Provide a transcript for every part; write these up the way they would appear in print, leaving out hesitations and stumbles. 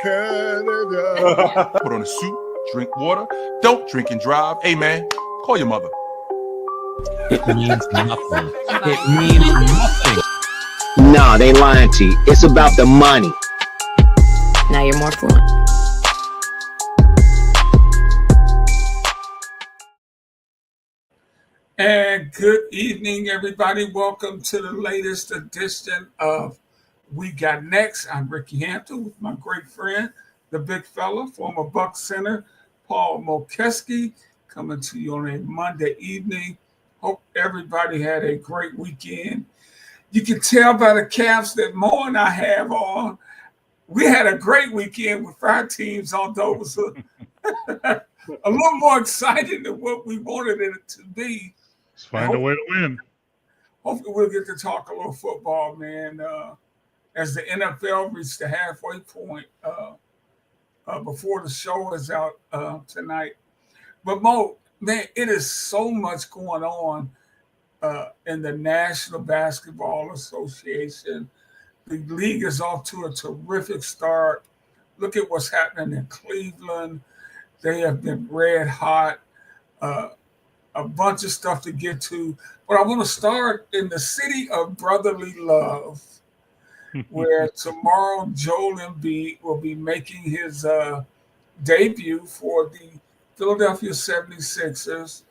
Canada. Put on a suit, drink water, don't drink and drive. Hey, man, call your mother. It means nothing. It means nothing. Nah, they lying to you. It's about the money. Now you're more fluent. And good evening, everybody. Welcome to the latest edition of We Got Next. I'm Ricky Hampton with my great friend, the big fella, former Buck Center, Paul Mokeski, coming to you on a Monday evening. Hope everybody had a great weekend. You can tell by the caps that Mo and I have on. We had a great weekend with 5 teams, although it was a little more exciting than what we wanted it to be. Let's find a way to win. Hopefully we'll get to talk a little football, man, as the NFL reached the halfway point before the show is out tonight. But Mo, man, it is so much going on in the National Basketball Association. The league is off to a terrific start. Look at what's happening in Cleveland. They have been red hot. A bunch of stuff to get to. But I want to start in the city of brotherly love, where tomorrow Joel Embiid will be making his debut for the Philadelphia 76ers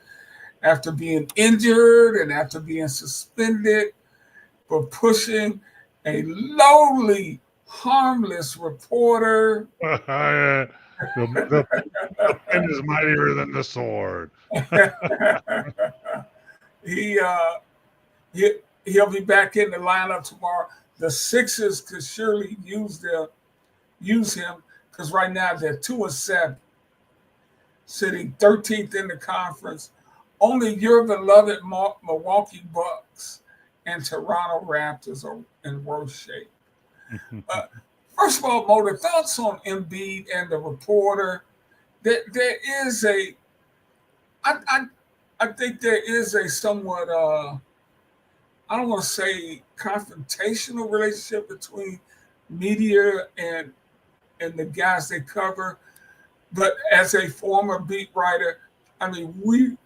after being injured and after being suspended for pushing a lowly, harmless reporter. The pen is mightier than the sword. He'll be back in the lineup tomorrow. The Sixers could surely use him because right now they're 2-7, sitting 13th in the conference. Only your beloved Milwaukee Bucks and Toronto Raptors are in worse shape. First of all, Mo, the thoughts on Embiid and the reporter. There is I think there is a somewhat, I don't want to say confrontational relationship between media and the guys they cover. But as a former beat writer, I mean, we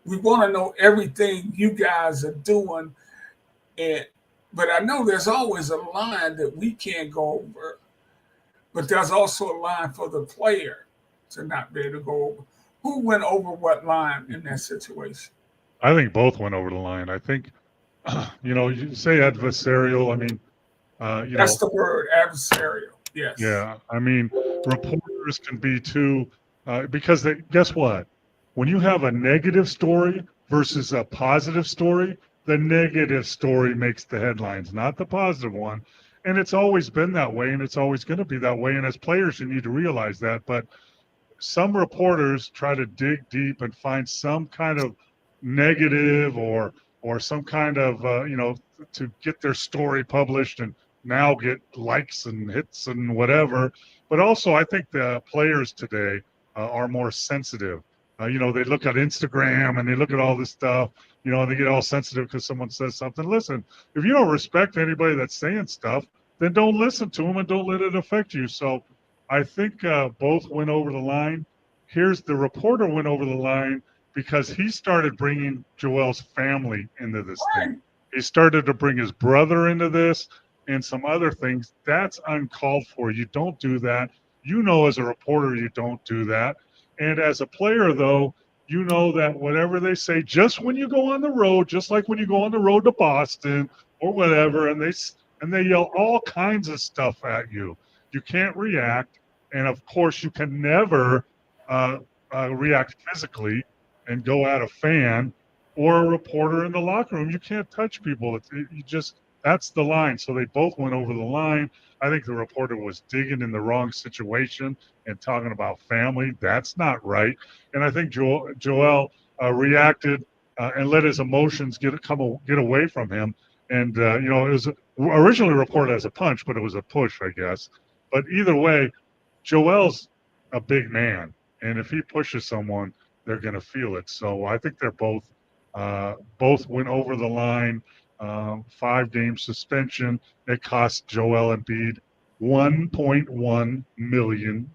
want to know everything you guys are doing. But I know there's always a line that we can't go over. But there's also a line for the player to not be able to go over. Who went over what line in that situation? I think both went over the line. I think, you say adversarial. I mean, That's the word, adversarial. Yes. Yeah. I mean, reporters can be too, because guess what? When you have a negative story versus a positive story, the negative story makes the headlines, not the positive one. And it's always been that way, and it's always going to be that way. And as players, you need to realize that. But some reporters try to dig deep and find some kind of negative or some kind of, to get their story published and now get likes and hits and whatever. But also, I think the players today are more sensitive. They look at Instagram and they look at all this stuff, and they get all sensitive because someone says something. Listen, if you don't respect anybody that's saying stuff, then don't listen to them and don't let it affect you. So I think both went over the line. Here's the reporter went over the line because he started bringing Joel's family into this thing. He started to bring his brother into this and some other things. That's uncalled for. You don't do that. As a reporter, you don't do that. And as a player, though, that whatever they say, just when you go on the road, just like when you go on the road to Boston or whatever, and they yell all kinds of stuff at you, you can't react. And of course, you can never react physically and go at a fan or a reporter in the locker room. You can't touch people. That's the line. So they both went over the line. I think the reporter was digging in the wrong situation and talking about family. That's not right. And I think Joel reacted and let his emotions get away from him. And, it was originally reported as a punch, but it was a push, I guess. But either way, Joel's a big man. And if he pushes someone, they're going to feel it. So I think they're both went over the line. 5-game suspension. It cost Joel Embiid $1.1 million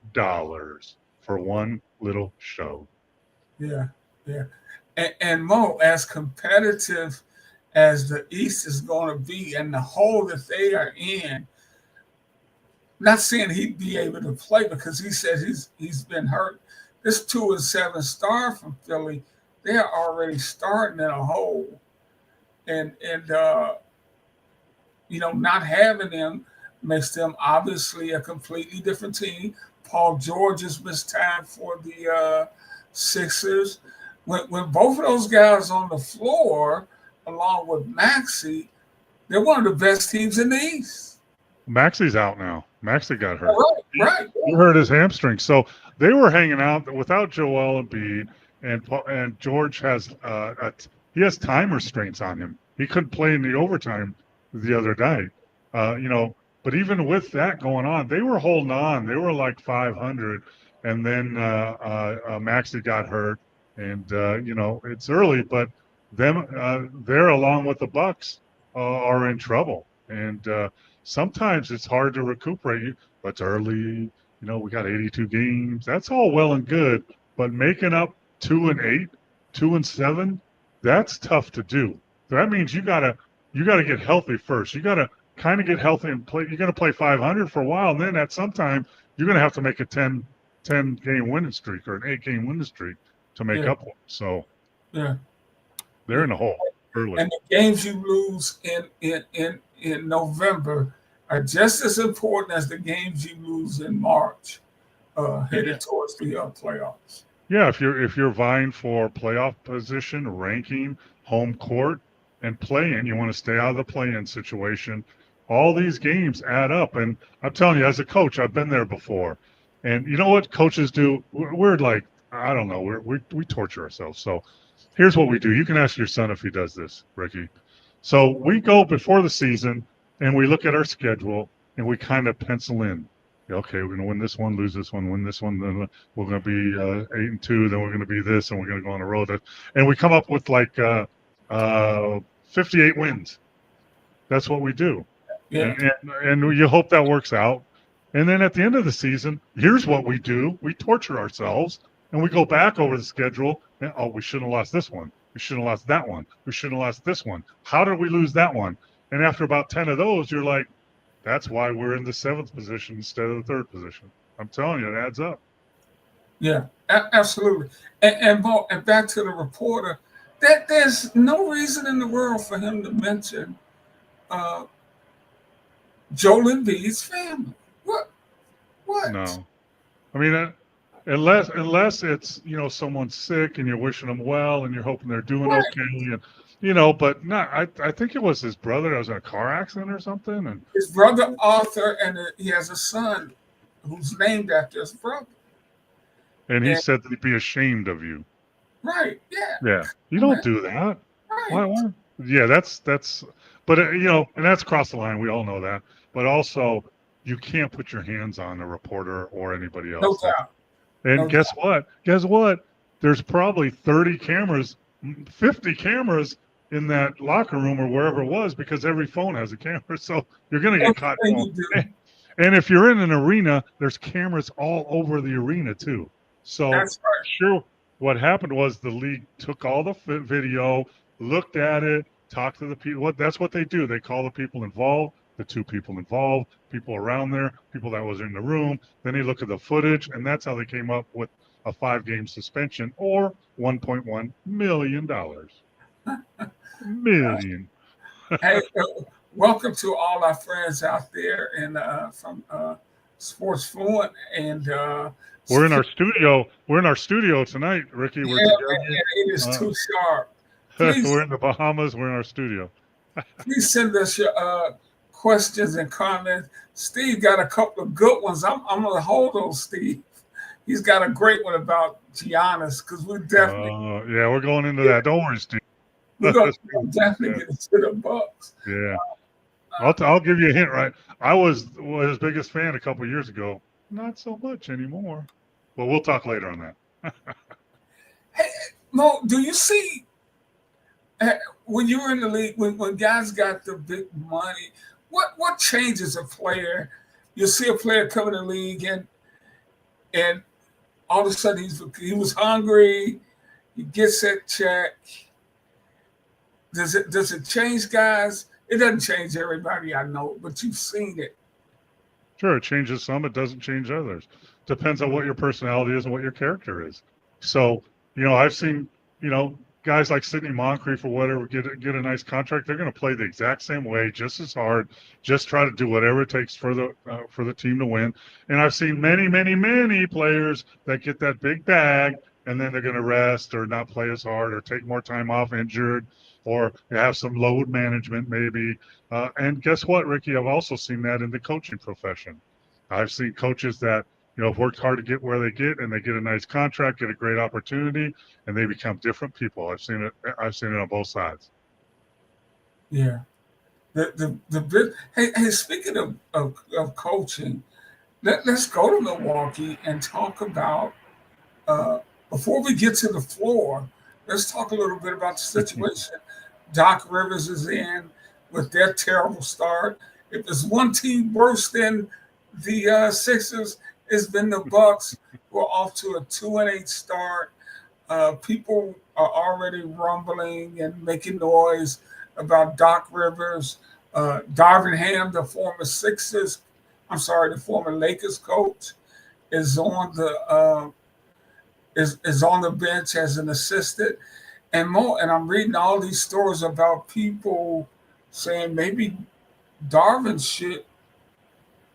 for one little show. Yeah, yeah. And Mo, as competitive as the East is going to be and the hole that they are in, not saying he'd be able to play because he says he's been hurt. This 2-7 star from Philly, they're already starting in a hole. And not having them makes them obviously a completely different team. Paul George has missed time for the Sixers. When both of those guys on the floor, along with Maxey, they're one of the best teams in the East. Maxey's out now. Maxey got hurt. Right. He hurt his hamstring. So they were hanging out without Joel Embiid, and George has he has time restraints on him. He couldn't play in the overtime the other night. But even with that going on, they were holding on. They were like 500, and then Maxey got hurt, and it's early, but they're along with the Bucks are in trouble, and sometimes it's hard to recuperate. But it's early. We got 82 games. That's all well and good, but making up 2-8, 2-7, that's tough to do. That means you gotta get healthy first. You gotta kind of get healthy and play. You're gonna play 500 for a while, and then at some time you're gonna have to make a 10 game winning streak or an 8-game winning streak to make up one. So they're in a hole early. And the games you lose in November are just as important as the games you lose in March, headed towards the playoffs. Yeah, if you're vying for playoff position, ranking, home court, and play-in, you want to stay out of the play-in situation. All these games add up, and I'm telling you, as a coach, I've been there before. And you know what coaches do? We're like, I don't know, we torture ourselves. So here's what we do. You can ask your son if he does this, Ricky. So we go before the season, and we look at our schedule, and we kind of pencil in. Okay, we're going to win this one, lose this one, win this one, then we're going to be 8-2, then we're going to be this, and we're going to go on a road. And we come up with like 58 wins. That's what we do. Yeah. And you hope that works out. And then at the end of the season, here's what we do. We torture ourselves, and we go back over the schedule. And, we shouldn't have lost this one. We shouldn't have lost that one. We shouldn't have lost this one. How did we lose that one? And after about 10 of those, you're like, that's why we're in the 7th position instead of the 3rd position. I'm telling you, it adds up. Yeah, absolutely. And back to the reporter, that there's no reason in the world for him to mention Joel Embiid's family. What? No. I mean, unless it's, someone's sick and you're wishing them well and you're hoping they're doing okay. And, but not, I think it was his brother that was in a car accident or something. And his brother, Arthur, and he has a son who's named after his brother. And he said that he'd be ashamed of you. Right, yeah. Yeah. You don't do that. Right. Why? Yeah, that's, but, and that's across the line. We all know that. But also, you can't put your hands on a reporter or anybody else. No doubt. And guess what? There's probably 30 cameras, 50 cameras in that locker room or wherever it was, because every phone has a camera. So you're going to get caught. And if you're in an arena, there's cameras all over the arena too. So that's right. Sure, what happened was the league took all the video, looked at it, talked to the people. That's what they do. They call the people involved, the 2 people involved, people around there, people that was in the room. Then they look at the footage, and that's how they came up with a 5-game suspension or $1.1 million. Million. Hey, welcome to all our friends out there from Sports Fluent, and we're in our studio. We're in our studio tonight, Ricky. We're together. It is too sharp. We're in the Bahamas. We're in our studio. Please send us your questions and comments. Steve got a couple of good ones. I'm going to hold on, Steve. He's got a great one about Giannis, because we definitely. Yeah, we're going into that. Don't worry, Steve. We're going to definitely get to the Bucks. Yeah. I'll give you a hint, right? I was his biggest fan a couple of years ago. Not so much anymore. But we'll talk later on that. Hey, Mo, do you see when you were in the league, when guys got the big money, what changes a player you see a player come in the league and all of a sudden he was hungry, he gets that check. Does it change guys? It doesn't change everybody, I know, but you've seen it. Sure, it changes some. It doesn't change others. Depends on what your personality is and what your character is. So, I've seen, guys like Sidney Moncrief or whatever get a nice contract. They're going to play the exact same way, just as hard, just try to do whatever it takes for the team to win. And I've seen many, many, many players that get that big bag and then they're going to rest or not play as hard or take more time off injured or have some load management maybe. And guess what, Ricky? I've also seen that in the coaching profession. I've seen coaches that, have worked hard to get where they get and they get a nice contract, get a great opportunity, and they become different people. I've seen it on both sides. Yeah. Hey, speaking of coaching, let's go to Milwaukee and talk about before we get to the floor, let's talk a little bit about the situation Doc Rivers is in with their terrible start. If there's one team worse than the Sixers, it's been the Bucks. We're off to a 2-8 start. People are already rumbling and making noise about Doc Rivers. Darvin Ham, the former Lakers coach, is on the is on the bench as an assistant. And I'm reading all these stories about people saying maybe Darvin should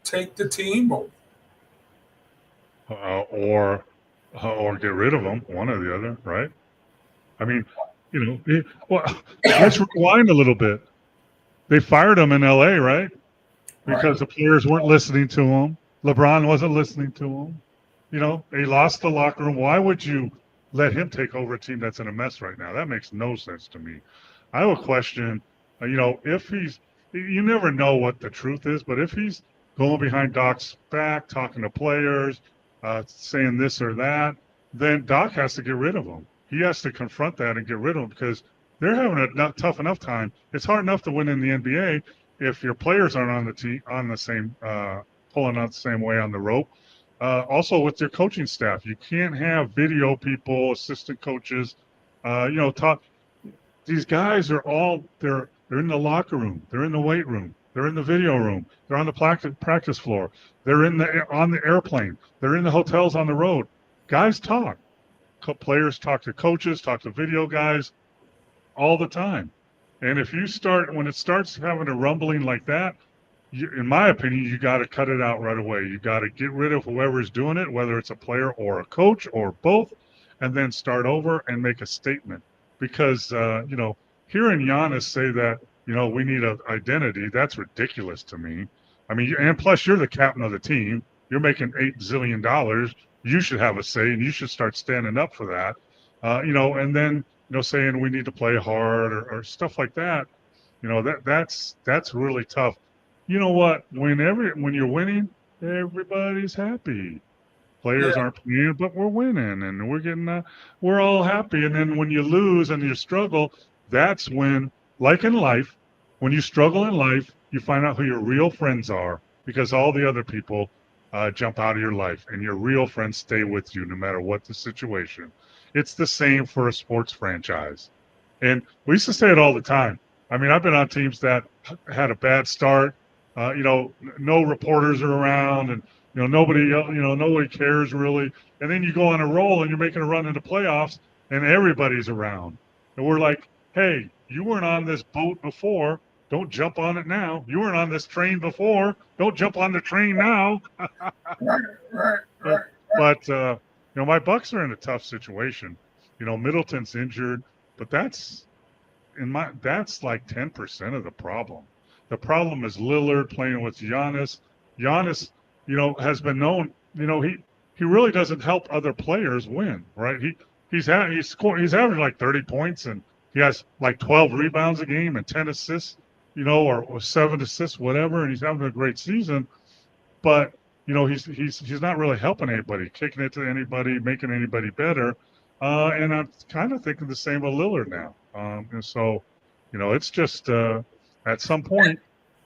take the team over. Or get rid of them, one or the other, right? I mean, let's rewind a little bit. They fired him in L.A., right? Because the players weren't listening to him. LeBron wasn't listening to him. They lost the locker room. Why would you let him take over a team that's in a mess right now? That makes no sense to me. I would question, if you never know what the truth is, but if he's going behind Doc's back, talking to players, saying this or that, then Doc has to get rid of him. He has to confront that and get rid of him because they're having a tough enough time. It's hard enough to win in the NBA if your players aren't on the team on the same pulling out the same way on the rope. Also with your coaching staff, you can't have video people, assistant coaches. Talk. These guys are all they're in the locker room, they're in the weight room, they're in the video room, they're on the practice floor, they're on the airplane, they're in the hotels on the road. Guys talk. Players talk to coaches, talk to video guys all the time. And when it starts having a rumbling like that, in my opinion, you got to cut it out right away. You got to get rid of whoever's doing it, whether it's a player or a coach or both, and then start over and make a statement. Because, hearing Giannis say that, we need an identity, that's ridiculous to me. I mean, and plus you're the captain of the team. You're making $8 zillion. You should have a say and you should start standing up for that. And then, saying we need to play hard or stuff like that. That's really tough. You know what? When you're winning, everybody's happy. Players aren't playing, but we're winning and we're all happy. And then when you lose and you struggle, that's when, like in life, when you struggle in life, you find out who your real friends are because all the other people jump out of your life and your real friends stay with you no matter what the situation. It's the same for a sports franchise. And we used to say it all the time. I mean, I've been on teams that had a bad start. No reporters are around and, nobody cares really. And then you go on a roll and you're making a run into playoffs and everybody's around. And we're like, hey, you weren't on this boat before. Don't jump on it now. You weren't on this train before. Don't jump on the train now. But my Bucks are in a tough situation. Middleton's injured, but that's like 10% of the problem. The problem is Lillard playing with Giannis. Giannis, has been known. He really doesn't help other players win, right? He's averaging like 30 points and he has like 12 rebounds a game and 10 assists, or 7 assists, whatever, and he's having a great season. But he's not really helping anybody, kicking it to anybody, making anybody better. And I'm kind of thinking the same with Lillard now. And so, it's just at some point,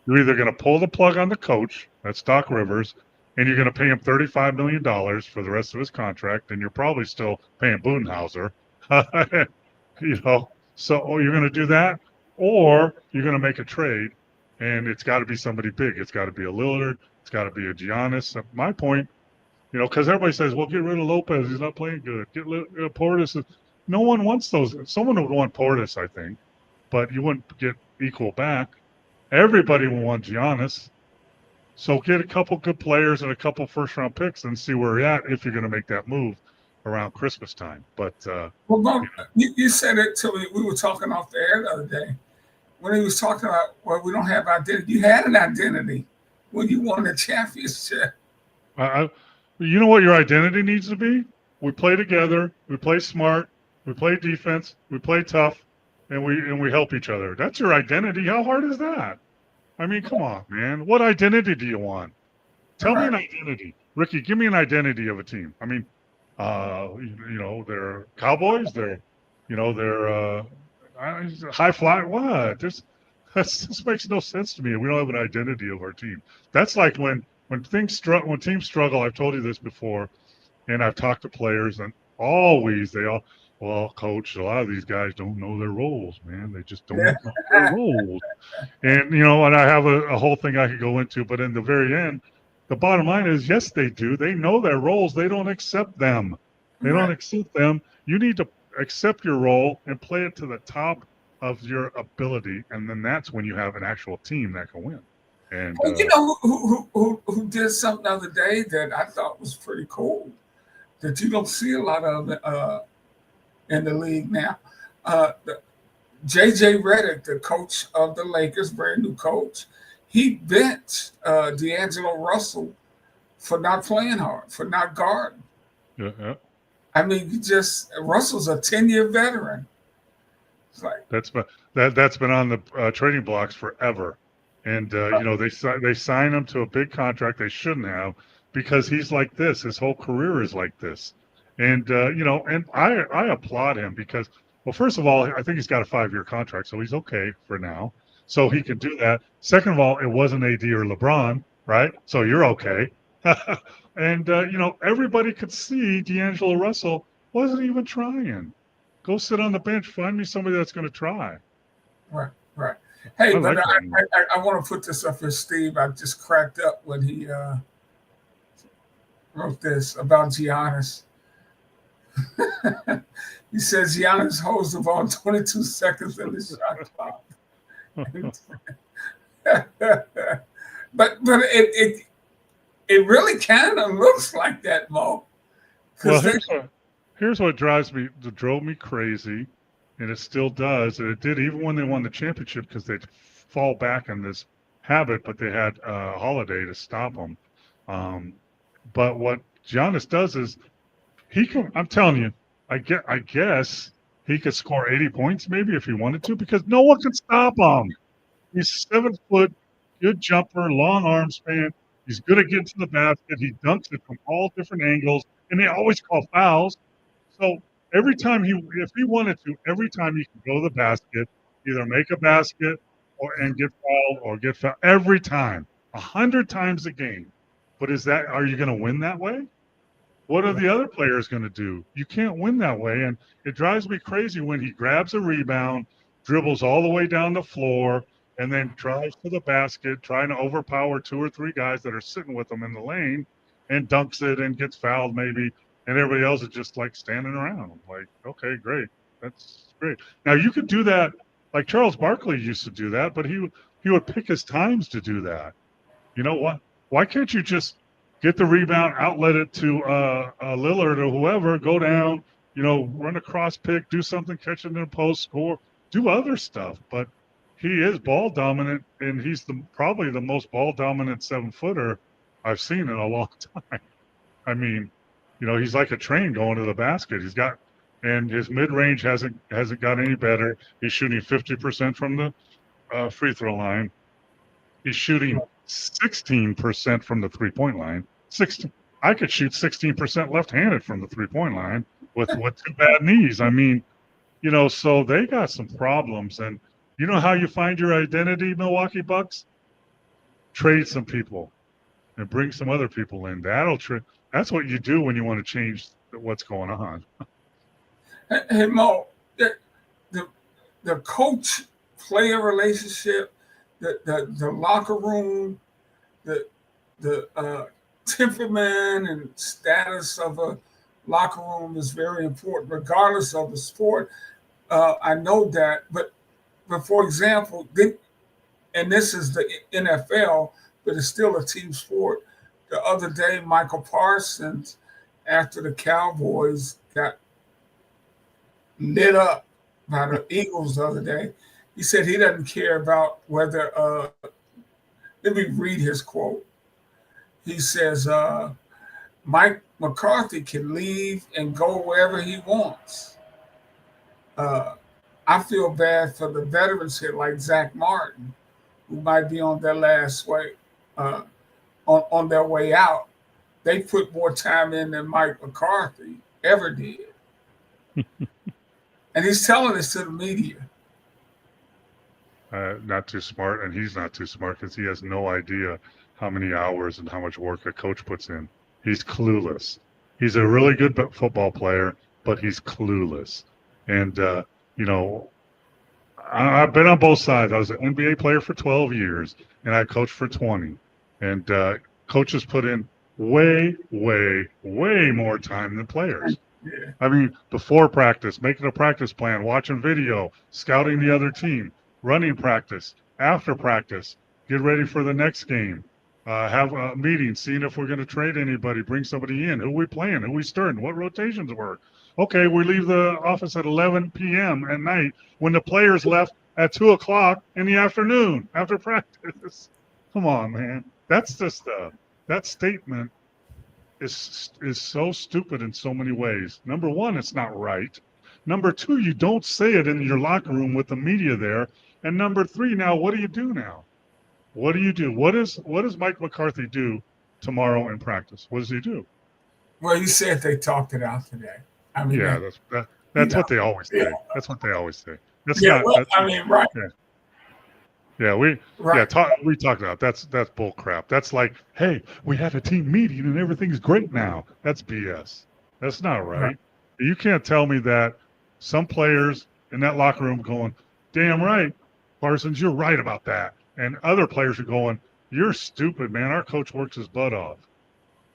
You're either going to pull the plug on the coach, that's Doc Rivers, and you're going to pay him $35 million for the rest of his contract, and you're probably still paying Budenholzer. So or you're going to do that, or you're going to make a trade, and it's got to be somebody big. It's got to be a Lillard. It's got to be a Giannis. At my point, because everybody says, well, get rid of Lopez. He's not playing good. Get Portis. No one wants those. Someone would want Portis, I think, but you wouldn't get equal back. Everybody will want Giannis. So get a couple good players and a couple first-round picks and see where you're at if you're going to make that move around Christmas time. But you said it to me. We were talking off the air the other day when he was talking about, well, we don't have identity. You had an identity when you won the championship. You know what your identity needs to be? We play together. We play smart. We play defense. We play tough, and we help each other. That's your identity. How hard is that? I mean, come on, man. What identity do you want? Tell me an identity. Ricky, give me an identity of a team. I mean, they're Cowboys. They're high fly. What? This makes no sense to me. We don't have an identity of our team. That's like when teams struggle. I've told you this before, and I've talked to players, and always well, coach, a lot of these guys don't know their roles, man. They just don't know their roles. And, and I have a whole thing I could go into, but in the very end, the bottom line is, yes, they do. They know their roles. They don't accept them. They don't accept them. You need to accept your role and play it to the top of your ability, and then that's when you have an actual team that can win. And who did something the other day that I thought was pretty cool that you don't see a lot of in the league now. JJ Redick, the coach of the Lakers, brand new coach, he benched D'Angelo Russell for not playing hard, for not guarding. Yeah. I mean, Russell's a 10-year veteran. It's like that's been on the trading blocks forever, and they sign him to a big contract they shouldn't have because he's like this. His whole career is like this. And, and I applaud him because, well, first of all, I think he's got a 5-year contract, so he's okay for now. So he can do that. Second of all, it wasn't AD or LeBron, right? So you're okay. And, everybody could see D'Angelo Russell wasn't even trying. Go sit on the bench. Find me somebody that's going to try. Right. Hey, I want to put this up for Steve. I just cracked up when he wrote this about Giannis. He says Giannis holds the ball 22 seconds in the shot clock. but it really kind of looks like that, Mo. Well, here's what drove me crazy, and it still does, and it did even when they won the championship because they'd fall back in this habit, but they had Holiday to stop them. But what Giannis does is I'm telling you, I guess he could score 80 points maybe if he wanted to because no one can stop him. He's 7 foot, good jumper, long arm span. He's good at getting to the basket. He dunks it from all different angles, and they always call fouls. So if he wanted to, every time he can go to the basket, either make a basket and get fouled or get fouled every time, 100 times a game. But are you going to win that way? What are the other players going to do? You can't win that way. And it drives me crazy when he grabs a rebound, dribbles all the way down the floor, and then drives to the basket, trying to overpower 2 or 3 guys that are sitting with him in the lane and dunks it and gets fouled maybe. And everybody else is just like standing around. Like, okay, great. That's great. Now you could do that. Like Charles Barkley used to do that, but he would pick his times to do that. You know what? Why can't you just get the rebound, outlet it to Lillard or whoever, go down, run a cross pick, do something, catch it in the post, score, do other stuff. But he is ball dominant, and he's probably the most ball dominant 7-footer I've seen in a long time. I mean, he's like a train going to the basket. And his mid range hasn't got any better. He's shooting 50% from the free throw line. He's shooting 16% from the 3-point line. I could shoot 16% left-handed from the 3-point line with 2 bad knees. I mean, so they got some problems. And you know how you find your identity, Milwaukee Bucks? trade some people and bring some other people in. That's what you do when you want to change what's going on. Hey Mo, the coach player relationship, the locker room, the temperament and status of a locker room is very important, regardless of the sport. I know that, but for example, and this is the NFL, but it's still a team sport. The other day, Michael Parsons, after the Cowboys got lit up by the Eagles the other day, he said he doesn't care about whether. Let me read his quote. He says, Mike McCarthy can leave and go wherever he wants. I feel bad for the veterans here, like Zach Martin, who might be on their last way, on their way out. They put more time in than Mike McCarthy ever did. And he's telling this to the media. Not too smart, and he's not too smart because he has no idea how many hours and how much work a coach puts in. He's clueless. He's a really good football player, but he's clueless. And, I've been on both sides. I was an NBA player for 12 years, and I coached for 20. And coaches put in way, way, way more time than players. Yeah. I mean, before practice, making a practice plan, watching video, scouting the other team, running practice, after practice, get ready for the next game, have a meeting, seeing if we're going to trade anybody, bring somebody in, who we playing, who we starting, what rotations work. Okay, we leave the office at 11 p.m. at night when the players left at 2 o'clock in the afternoon after practice. Come on, man. That's just that statement is so stupid in so many ways. Number one, it's not right. Number two, you don't say it in your locker room with the media there. And number three, now what do you do now? What do you do? What does Mike McCarthy do tomorrow in practice? What does he do? Well, you said they talked it out today. I mean, Yeah, that's what they always say. Yeah. That's what they always say. Right. Yeah, we Right. talked about that's bull crap. That's like, hey, we had a team meeting and everything's great now. That's BS. That's not right. You can't tell me that some players in that locker room going, damn right, Parsons, you're right about that. And other players are going, you're stupid, man. Our coach works his butt off.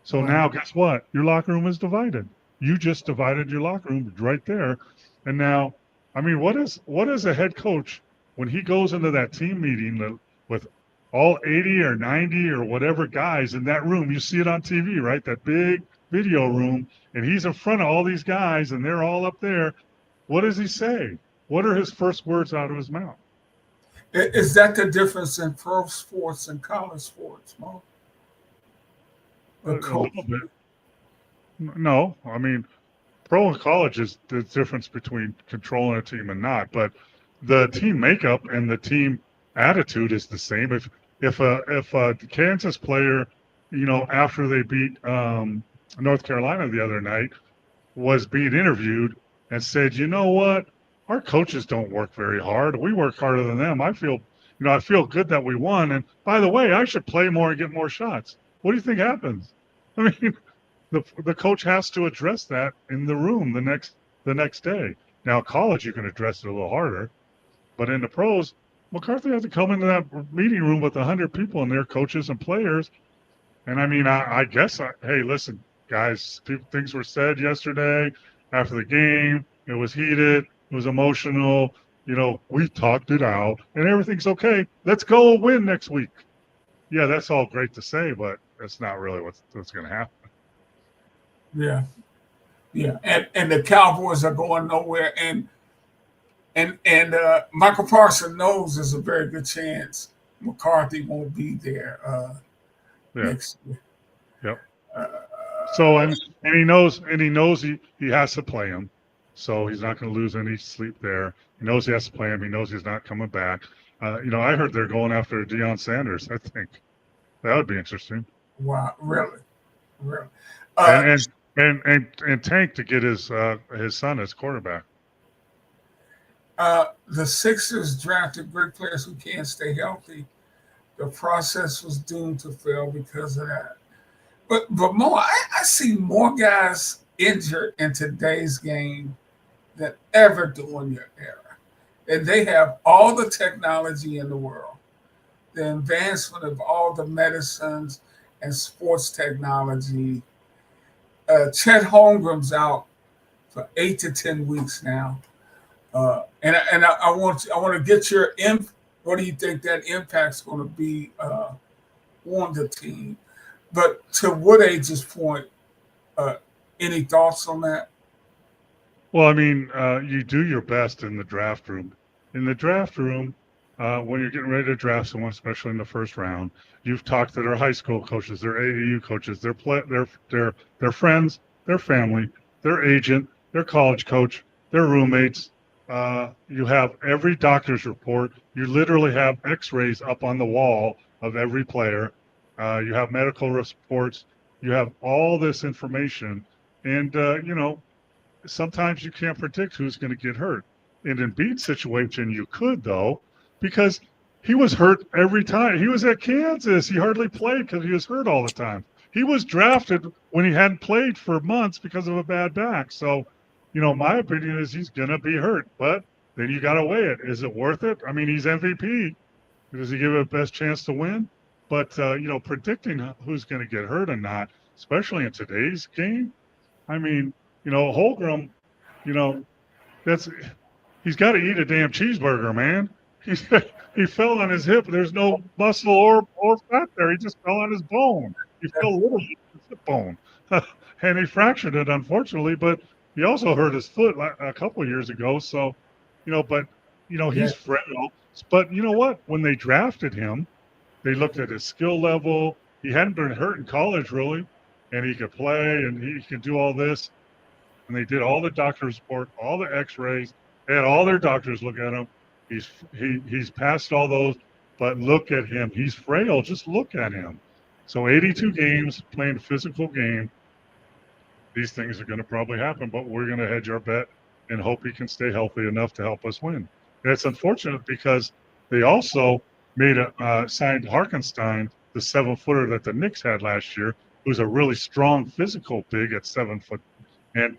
So now guess what? Your locker room is divided. You just divided your locker room right there. And now, I mean, what is a head coach when he goes into that team meeting with all 80 or 90 or whatever guys in that room? You see it on TV, right? That big video room. And he's in front of all these guys and they're all up there. What does he say? What are his first words out of his mouth? Is that the difference in pro sports and college sports, Mo? A little bit. No, I mean, pro and college is the difference between controlling a team and not. But the team makeup and the team attitude is the same. If a Kansas player, after they beat North Carolina the other night, was being interviewed and said, you know what, our coaches don't work very hard. We work harder than them. I feel good that we won. And by the way, I should play more and get more shots. What do you think happens? I mean, the coach has to address that in the room the next day. Now, college, you can address it a little harder, but in the pros, McCarthy had to come into that meeting room with 100 people and their coaches and players. And I mean, I guess, hey, listen, guys, things were said yesterday after the game. It was heated. It was emotional. We talked it out and everything's okay. Let's go win next week. Yeah, that's all great to say, but that's not really what's going to happen. Yeah. And the Cowboys are going nowhere. And Michael Parsons knows there's a very good chance McCarthy won't be there next year. Yep. So and he knows he has to play him. So he's not going to lose any sleep there. He knows he has to play him. He knows he's not coming back. I heard they're going after Deion Sanders. I think that would be interesting. Wow, really? And Tank to get his son as quarterback. The Sixers drafted great players who can't stay healthy. the process was doomed to fail because of that. But more, I see more guys injured in today's game than ever during your era. And they have all the technology in the world, the advancement of all the medicines and sports technology. Chet Holmgren's out for 8 to 10 weeks now. I want to get your what do you think that impact's going to be on the team? But to Wood Age's point, any thoughts on that? Well, I mean, you do your best in the draft room. In the draft room, when you're getting ready to draft someone, especially in the first round, you've talked to their high school coaches, their AAU coaches, their friends, their family, their agent, their college coach, their roommates. You have every doctor's report. You literally have X-rays up on the wall of every player. You have medical reports. You have all this information, and sometimes you can't predict who's going to get hurt. In Embiid's situation, you could, though, because he was hurt every time. He was at Kansas. He hardly played because he was hurt all the time. He was drafted when he hadn't played for months because of a bad back. So, my opinion is he's going to be hurt. But then you got to weigh it. Is it worth it? I mean, he's MVP. Does he give it the best chance to win? But, predicting who's going to get hurt and not, especially in today's game, I mean, Holmgren, he's got to eat a damn cheeseburger, man. He fell on his hip. There's no muscle or fat there. He just fell on his bone. He fell literally on his hip bone, and he fractured it, unfortunately. But he also hurt his foot a couple of years ago. So, he's frail. But you know what? When they drafted him, they looked at his skill level. He hadn't been hurt in college really, and he could play and he could do all this. And they did all the doctor's report, all the X-rays. They had all their doctors look at him. He's passed all those, but look at him. He's frail. Just look at him. So 82 games playing a physical game. These things are going to probably happen, but we're going to hedge our bet and hope he can stay healthy enough to help us win. And it's unfortunate because they also signed Harkenstein, the 7-footer that the Knicks had last year, who's a really strong physical big at 7 foot. And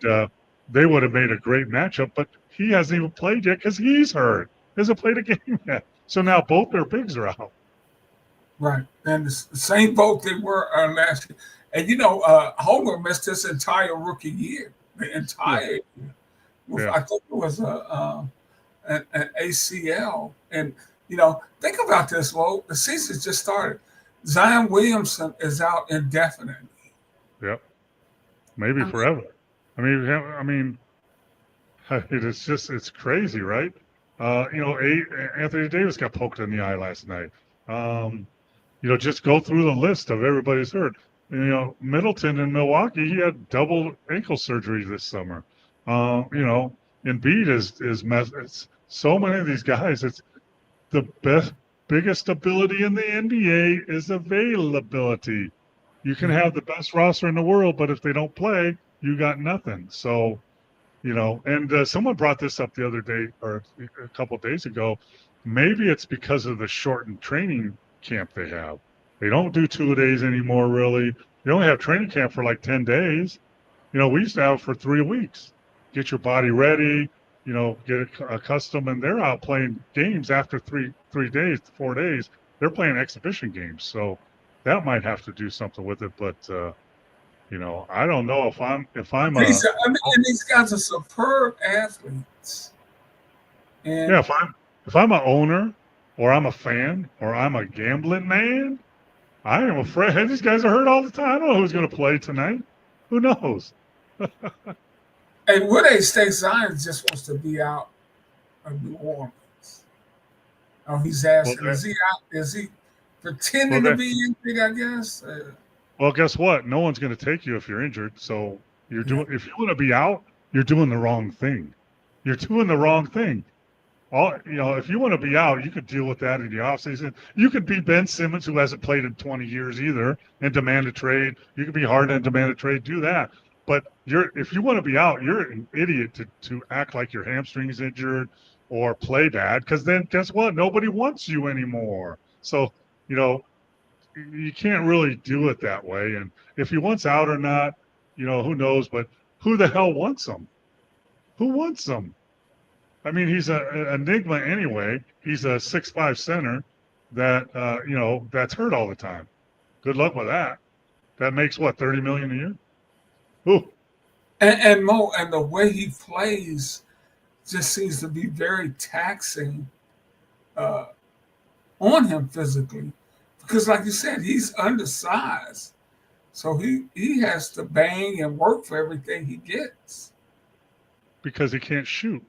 they would have made a great matchup, but he hasn't even played yet because he's hurt. He hasn't played a game yet. So now both their bigs are out. Right. And the same boat they were last year. And, Homer missed his entire rookie year. The entire year. I think it was an ACL. And, think about this, Mo. The season just started. Zion Williamson is out indefinitely. Yep. Maybe forever. I mean, it's crazy, right? Anthony Davis got poked in the eye last night. Just go through the list of everybody's hurt. Middleton in Milwaukee, he had double ankle surgery this summer. Embiid is messed. So many of these guys, it's the biggest ability in the NBA is availability. You can have the best roster in the world, but if they don't play, you got nothing. So, and someone brought this up the other day or a couple of days ago. Maybe it's because of the shortened training camp they have. They don't do 2 days anymore, really. They only have training camp for like 10 days. We used to have it for 3 weeks. Get your body ready, get accustomed, and they're out playing games after 4 days. They're playing exhibition games. So that might have to do something with it, but I don't know if I'm these guys are superb athletes. And if I'm an owner or I'm a fan or I'm a gambling man, I am afraid. Hey, these guys are hurt all the time. I don't know who's going to play tonight. Who knows? Hey, Wood State Zion just wants to be out of New Orleans. Oh, he's asking, is he out? Is he pretending to be anything, I guess? Well, guess what? No one's going to take you if you're injured. So if you want to be out, you're doing the wrong thing. You're doing the wrong thing. If you want to be out, you could deal with that in the offseason. You could be Ben Simmons, who hasn't played in 20 years either, and demand a trade. You could be Harden and demand a trade. Do that. But if you want to be out, you're an idiot to act like your hamstring's injured or play bad, because then guess what? Nobody wants you anymore. So, you know, you can't really do it that way. And if he wants out or not, who knows? But who the hell wants him? Who wants him? I mean, he's an enigma anyway. He's a 6'5" center that that's hurt all the time. Good luck with that. That makes what, $30 million a year? Ooh. And Mo, and the way he plays just seems to be very taxing on him physically, because like you said, he's undersized, so he has to bang and work for everything he gets Because he can't shoot.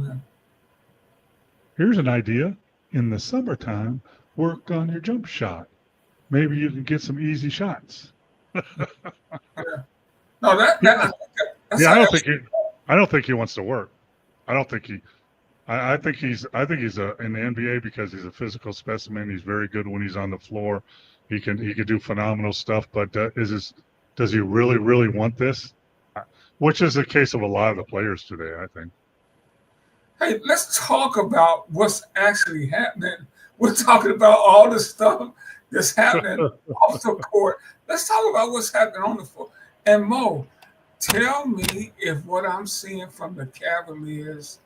Yeah. Here's an idea. In the summertime, work on your jump shot. Maybe you can get some easy shots. Yeah. No, that's Yeah, I don't think he wants to work. I don't think he. I think he's in the NBA because he's a physical specimen. He's very good when he's on the floor. He can do phenomenal stuff. But does he really want this? Which is the case of a lot of the players today, I think. Hey, let's talk about what's actually happening. We're talking about all the stuff that's happening off the court. Let's talk about what's happening on the floor. And Mo, tell me if what I'm seeing from the Cavaliers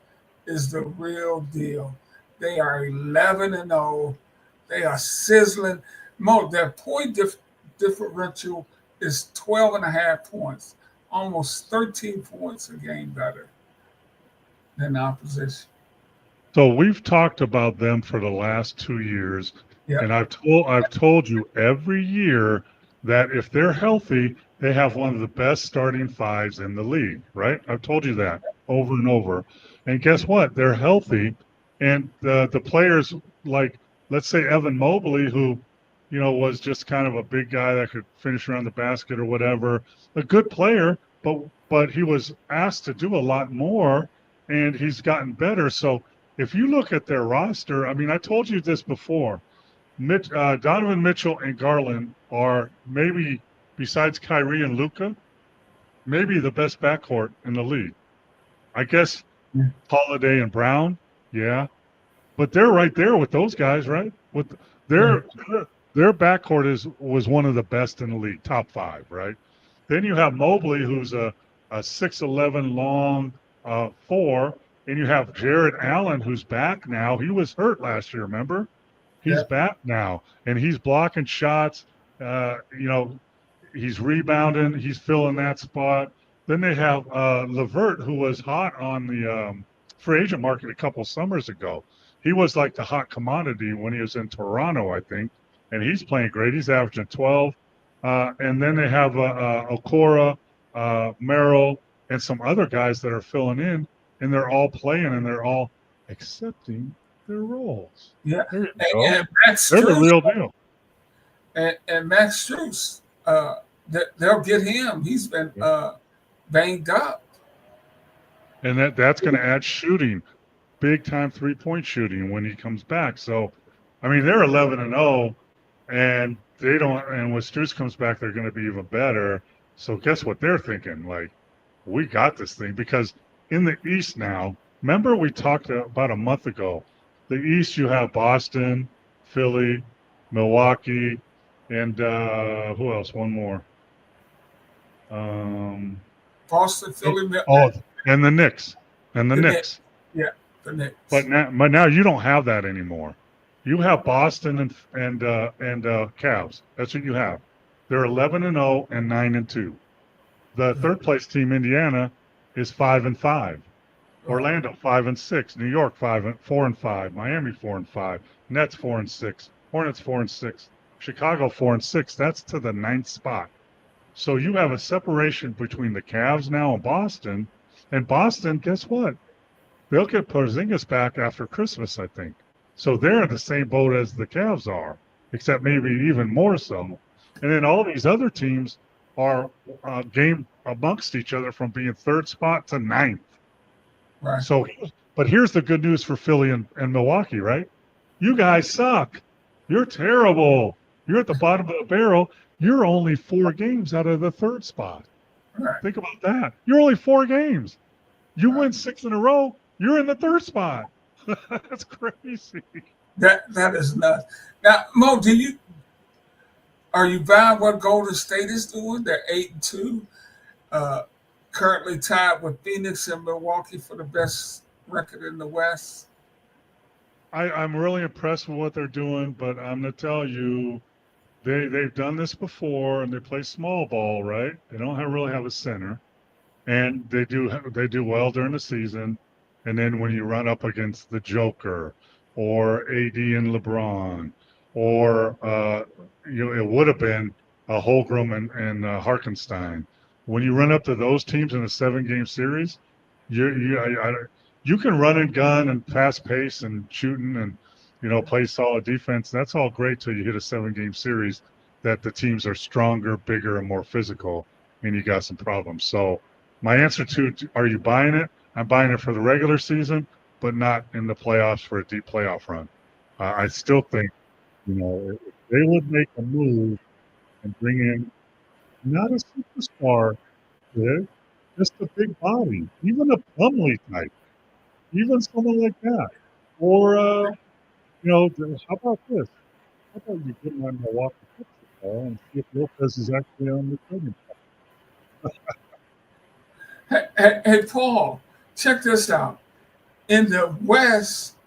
is the real deal. They are 11-0. They are sizzling. Mo, their point differential is 12.5 points, almost 13 points a game better than opposition. So we've talked about them for the last 2 years, Yep. and I've told you every year that if they're healthy, they have one of the best starting fives in the league, right? I've told you that over and over. And guess what? They're healthy, and the players like, let's say Evan Mobley, who was just kind of a big guy that could finish around the basket or whatever, a good player, but he was asked to do a lot more, and he's gotten better. So if you look at their roster, I mean, I told you this before. Donovan Mitchell and Garland are maybe, besides Kyrie and Luka, maybe the best backcourt in the league. I guess Holiday and Brown, yeah. But they're right there with those guys, right? With their backcourt was one of the best in the league, top 5, right? Then you have Mobley, who's a 6'11" long 4, and you have Jared Allen, who's back now. He was hurt last year, remember? He's back now, and he's blocking shots. He's rebounding. He's filling that spot. Then they have LeVert, who was hot on the free agent market a couple summers ago. He was like the hot commodity when he was in Toronto, I think, and he's playing great. He's averaging 12. And then they have Okora, Merrill, and some other guys that are filling in, and they're all playing, and they're all accepting their roles. Yeah, and Max they're the Strus, real deal. and Max Strus, they'll get him. He's been banged up, And that's going to add shooting, big time 3-point shooting when he comes back. So, I mean, they're 11-0, and they don't. And when Strus comes back, they're going to be even better. So, guess what they're thinking? Like, we got this thing, because in the East now, remember we talked about a month ago. The East, you have Boston, Philly, Milwaukee, and who else? One more. Boston, Philly, And the Knicks. And the Knicks. Yeah, the Knicks. But now you don't have that anymore. You have Boston and Cavs. That's what you have. They're 11-0 and 9-2. The third place team, Indiana, is 5-5. Orlando 5-6. New York 4-5. Miami 4-5. Nets 4-6. Hornets 4-6. Chicago 4-6. That's to the 9th spot. So you have a separation between the Cavs now and Boston. And Boston, guess what? They'll get Porzingis back after Christmas, I think. So they're in the same boat as the Cavs are, except maybe even more so. And then all these other teams are game amongst each other from being 3rd spot to 9th. Right. So, but here's the good news for Philly and Milwaukee, right? You guys suck. You're terrible. You're at the bottom of the barrel. You're only 4 games out of the 3rd spot. Right. Think about that. You're only 4 games. You win 6 in a row, you're in the 3rd spot. That's crazy. That is nuts. Now, Mo, are you buying what Golden State is doing? They're 8-2, currently tied with Phoenix and Milwaukee for the best record in the West. I'm really impressed with what they're doing, but I'm gonna tell you, they've done this before, and they play small ball, right? They don't really have a center, and they do well during the season, and then when you run up against the Joker or AD and LeBron, or it would have been Holmgren and Hartenstein. When you run up to those teams in a 7-game series, you can run and gun and fast pace and shooting and play solid defense. That's all great till you hit a 7-game series that the teams are stronger, bigger, and more physical, and you got some problems. So my answer to are you buying it? I'm buying it for the regular season, but not in the playoffs for a deep playoff run. I still think if they would make a move and bring in not a superstar, just a big body, even a Plumlee type, even someone like that, or how about this? How about you get on Milwaukee ball and see if Lopez is actually on the trading? Hey, Paul, check this out. In the West,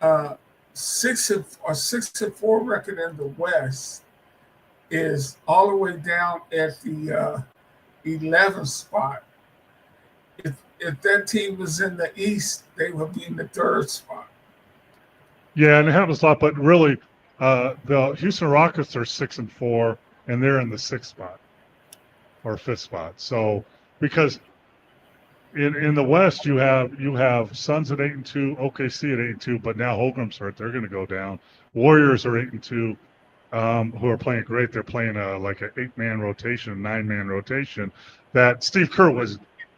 6-4 record in the West is all the way down at the 11th spot. If that team was in the East, they would be in the 3rd spot. Yeah, and it happens a lot, but really, the Houston Rockets are 6-4, and they're in the 6th spot or 5th spot. So because in the West, you have Suns at 8-2, OKC at 8-2, but now Holmgren's hurt; they're going to go down. Warriors are 8-2, who are playing great. They're playing like an 8-man rotation, 9-man rotation that Steve Kerr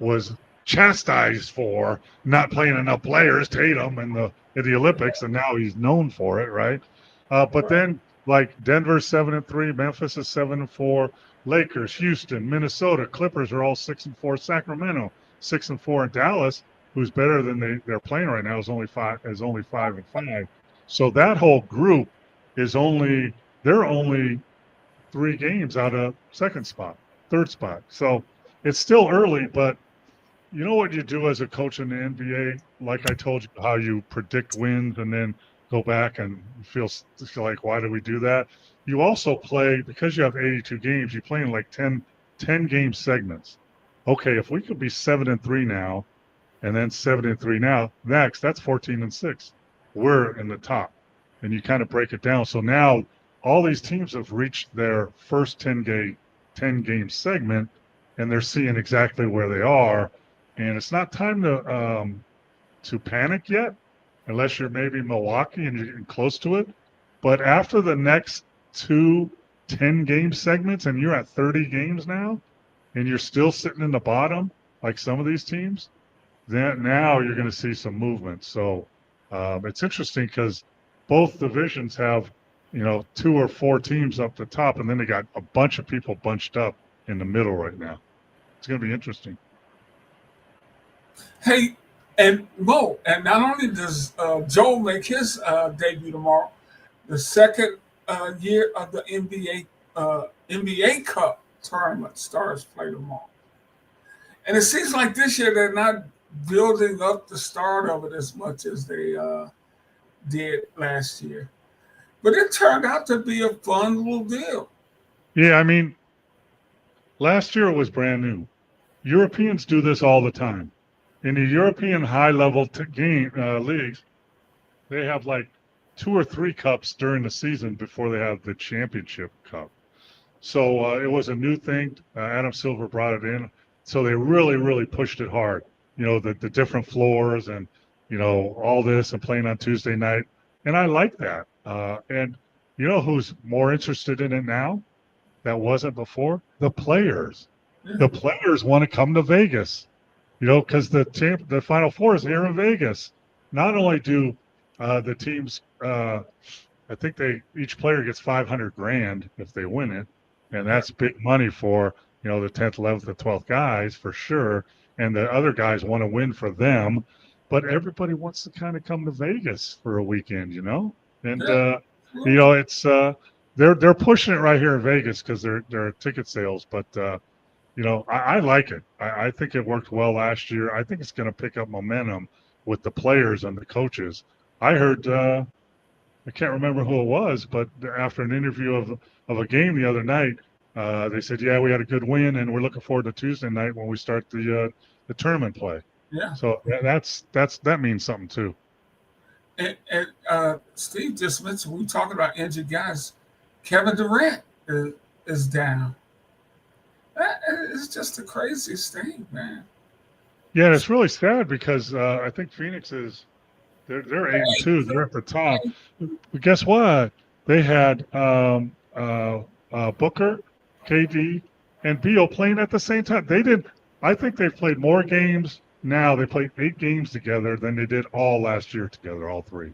was chastised for not playing enough players, Tatum in the Olympics, and now he's known for it, right? But then like Denver's 7-3, Memphis is 7-4, Lakers, Houston, Minnesota, Clippers are all 6-4, Sacramento 6-4, and Dallas, who's better than they're playing right now, is only 5-5. So that whole group they're only 3 games out of 2nd spot, 3rd spot. So it's still early, but you know what you do as a coach in the NBA? Like I told you, how you predict wins and then go back and feel like, why do we do that? You also play, because you have 82 games, you play in like 10 game segments. Okay, if we could be 7-3 now, and then 7-3 now, next, that's 14-6. We're in the top. And you kind of break it down. So now all these teams have reached their first 10 game segment, and they're seeing exactly where they are. And it's not time to panic yet, unless you're maybe Milwaukee and you're getting close to it. But after the next 2 10-game segments, and you're at 30 games now, and you're still sitting in the bottom, like some of these teams, then now you're going to see some movement. So it's interesting because both divisions have, 2 or 4 teams up the top, and then they got a bunch of people bunched up in the middle right now. It's going to be interesting. Hey, and Mo, and not only does Joel make his debut tomorrow, the second year of the NBA Cup tournament stars play tomorrow. And it seems like this year they're not building up the start of it as much as they did last year. But it turned out to be a fun little deal. Yeah, I mean, last year it was brand new. Europeans do this all the time. In the European high-level leagues, they have like 2 or 3 cups during the season before they have the championship cup. So it was a new thing. Adam Silver brought it in. So they really, really pushed it hard. The different floors and, all this and playing on Tuesday night. And I like that. And who's more interested in it now that wasn't before? The players. The players want to come to Vegas, because the Final Four is here in Vegas. Not only do the teams, I think each player gets $500,000 if they win it. And that's big money for, the 10th, 11th, and 12th guys for sure. And the other guys want to win for them. But everybody wants to kind of come to Vegas for a weekend, And Yeah. it's they're pushing it right here in Vegas because there are ticket sales. But I like it. I think it worked well last year. I think it's going to pick up momentum with the players and the coaches. I heard I can't remember who it was, but after an interview of a game the other night, they said, "Yeah, we had a good win, and we're looking forward to Tuesday night when we start the tournament play." Yeah. So that means something too. And Steve just mentioned we talking about injured guys. Kevin Durant is down. It's just the craziest thing, man. Yeah, and it's really sad because I think Phoenix is they're 8-2. They're at the top. But guess what? They had Booker, KD, and Beal playing at the same time. They did. I think they've played more games now. They played 8 games together than they did all last year together, all 3.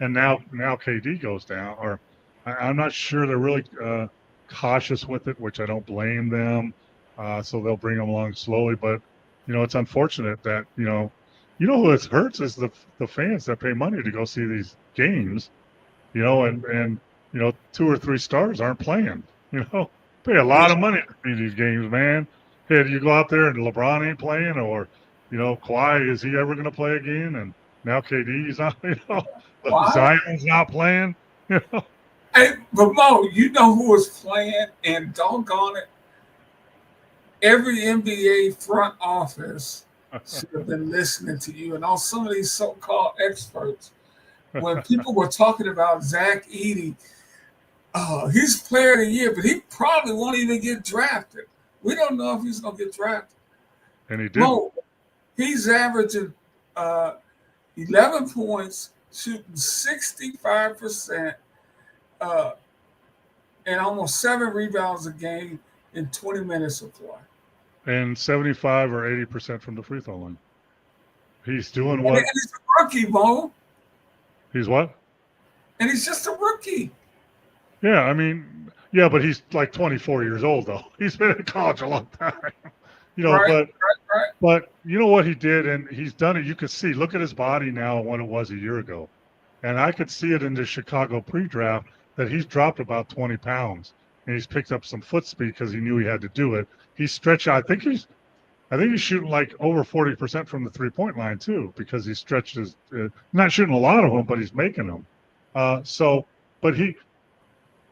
And now KD goes down. Or I'm not sure they're really cautious with it, which I don't blame them. So they'll bring them along slowly. But it's unfortunate that who it hurts is the fans that pay money to go see these games. And 2 or 3 stars aren't playing. Pay a lot of money to see these games, man. Hey, do you go out there and LeBron ain't playing, or Kawhi, is he ever going to play again? And now KD's not. Zion's not playing. Hey, but Mo, you know who was playing, and doggone it, every NBA front office should have been listening to you and all some of these so-called experts. When people were talking about Zach Edey, he's player of the year, but he probably won't even get drafted. We don't know if he's going to get drafted. And he did. Mo, he's averaging 11 points, shooting 65%, and almost 7 rebounds a game in 20 minutes of play. And 75 or 80% from the free throw line. He's doing what? And he's a rookie, Mo. He's what? And he's just a rookie. Yeah, I mean, but he's like 24 years old, though. He's been in college a long time. Right. But you know what he did, and he's done it. You could see, look at his body now and what it was a year ago. And I could see it in the Chicago pre-draft that he's dropped about 20 pounds. And he's picked up some foot speed because he knew he had to do it. He's stretched out. I think he's shooting like over 40% from the three-point line too, because he stretched his. Not shooting a lot of them, but he's making them. But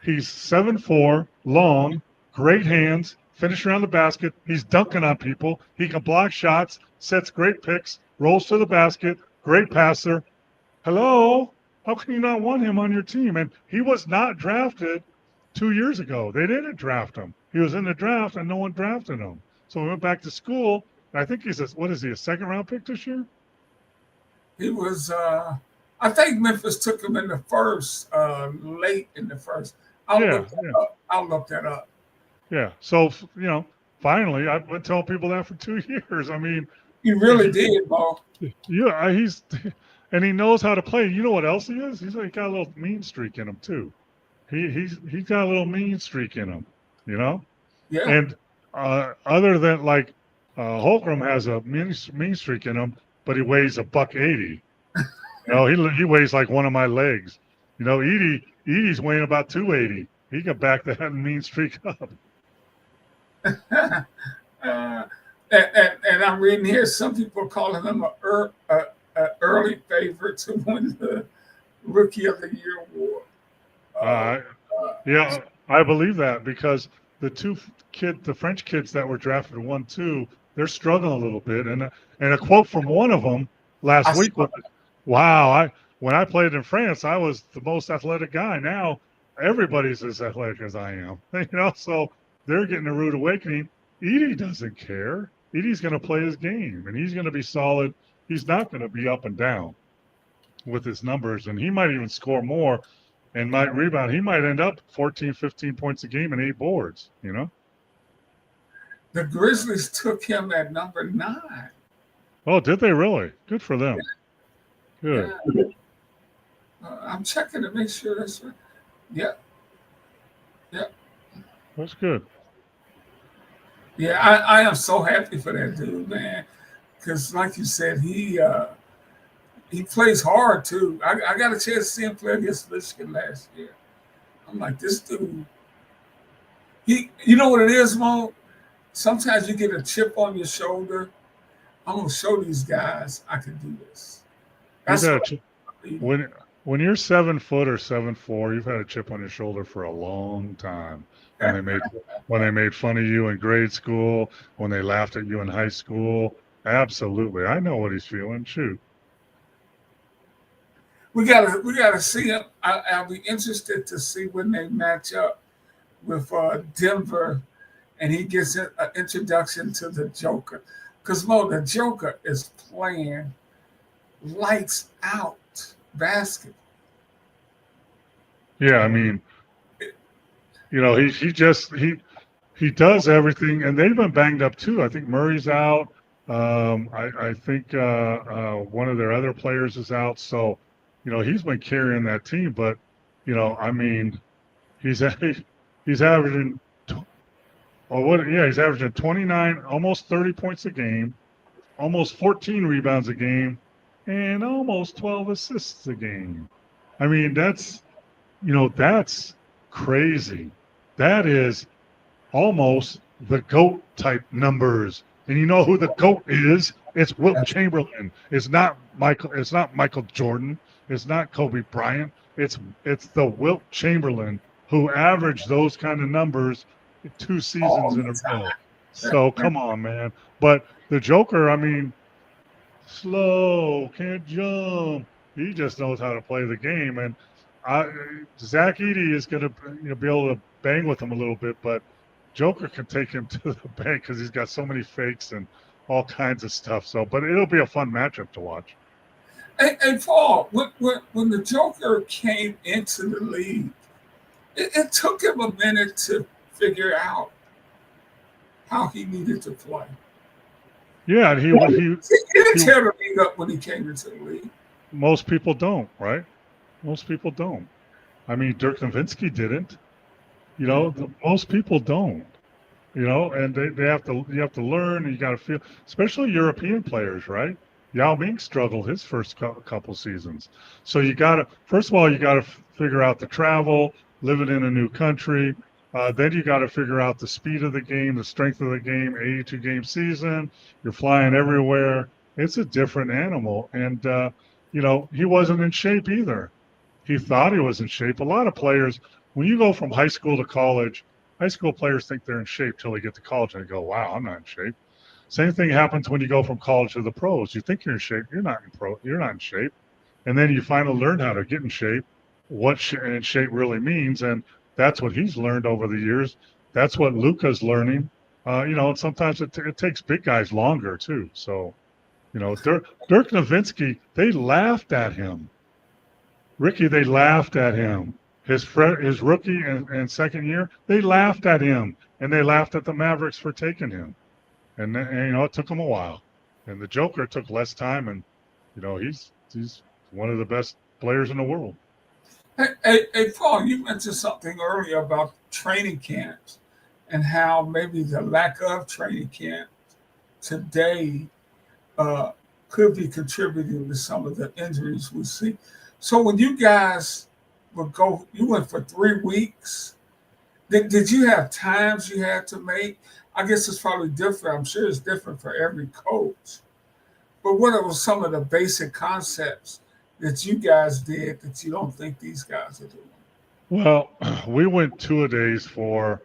he's 7'4", long, great hands, finish around the basket. He's dunking on people. He can block shots, sets great picks, rolls to the basket, great passer. Hello, how can you not want him on your team? And he was not drafted 2 years ago. They didn't draft him. He was in the draft, and no one drafted him. So we went back to school. I think he's a second-round pick this year? He was, I think Memphis took him in the first, late in the first. I'll look that up. Yeah. So, finally, I've been telling people that for 2 years. I mean. He really did, Bo. Yeah, and he knows how to play. You know what else he is? He's got a little mean streak in him, too. He's got a little mean streak in him, Yeah. And other than Holcomb has a mean streak in him, but he weighs $180. He weighs like one of my legs. Edie's weighing about 280. He can back that mean streak up. And I'm reading here, some people are calling him an early favorite to win the Rookie of the Year award. I believe that because the French kids that were drafted 1-2, they're struggling a little bit. And a quote from one of them last week was, "Wow, when I played in France, I was the most athletic guy. Now everybody's as athletic as I am." So they're getting a rude awakening. Edey doesn't care. Edey's going to play his game, and he's going to be solid. He's not going to be up and down with his numbers, and he might even score more and might rebound. He might end up 14, 15 points a game and 8 boards, The Grizzlies took him at number 9. Oh, did they really? Good for them. Good. Yeah. I'm checking to make sure that's right. Yep. That's good. Yeah, I am so happy for that dude, man. Because like you said, he he plays hard too. I got a chance to see him play against Michigan last year. I'm like, this dude. You know what it is, Mo? Sometimes you get a chip on your shoulder. I'm gonna show these guys I can do this. You've That's had a what chip, when you're 7 foot or 7'4", you've had a chip on your shoulder for a long time. When they made fun of you in grade school, when they laughed at you in high school, absolutely, I know what he's feeling. Shoot, we gotta see him. I'll be interested to see when they match up with Denver, and he gets an introduction to the Joker. Because Mo, the Joker is playing lights out basketball. yeah, I mean, he does everything, and they've been banged up too. I think Murray's out. I think one of their other players is out. So, he's been carrying that team. But, I mean, he's averaging. He's averaging 29, almost 30 points a game, almost 14 rebounds a game, and almost 12 assists a game. I mean, that's crazy. That is almost the GOAT type numbers. And you know who the GOAT is? It's Wilt Chamberlain. It's not Michael Jordan. It's not Kobe Bryant. It's the Wilt Chamberlain who averaged those kind of numbers 2 seasons in a row. So come on, man. But the Joker, I mean, slow, can't jump. He just knows how to play the game. And Zach Edey is going to be able to bang with him a little bit, but Joker can take him to the bank because he's got so many fakes and all kinds of stuff. So, but it'll be a fun matchup to watch. Hey Paul, when the Joker came into the league, it took him a minute to figure out how he needed to play. Yeah, and he didn't tear the league up when he came into the league. Most people don't, right? Most people don't. I mean, Dirk Nowitzki didn't. Most people don't. And you have to learn, and you got to feel, especially European players, right? Yao Ming struggled his first couple seasons. So first of all, you got to figure out the travel, living in a new country. Then you got to figure out the speed of the game, the strength of the game, 82-game season. You're flying everywhere. It's a different animal. And, he wasn't in shape either. He thought he was in shape. A lot of players, when you go from high school to college, high school players think they're in shape till they get to college and they go, wow, I'm not in shape. Same thing happens when you go from college to the pros. You think you're in shape. You're not in shape. And then you finally learn how to get in shape, what in shape really means. And that's what he's learned over the years. That's what Luka's learning. And sometimes it takes big guys longer too. So, Dirk Nowitzki, they laughed at him. Ricky, they laughed at him. His rookie and second year, they laughed at him, and they laughed at the Mavericks for taking him. And it took him a while. And the Joker took less time, and he's one of the best players in the world. Hey, Paul, you mentioned something earlier about training camps and how maybe the lack of training camp today could be contributing to some of the injuries we see. So when you guys you went for 3 weeks. Did you have times you had to make? I guess it's probably different. I'm sure it's different for every coach. But what are some of the basic concepts that you guys did that you don't think these guys are doing? Well, we went 2-a-days for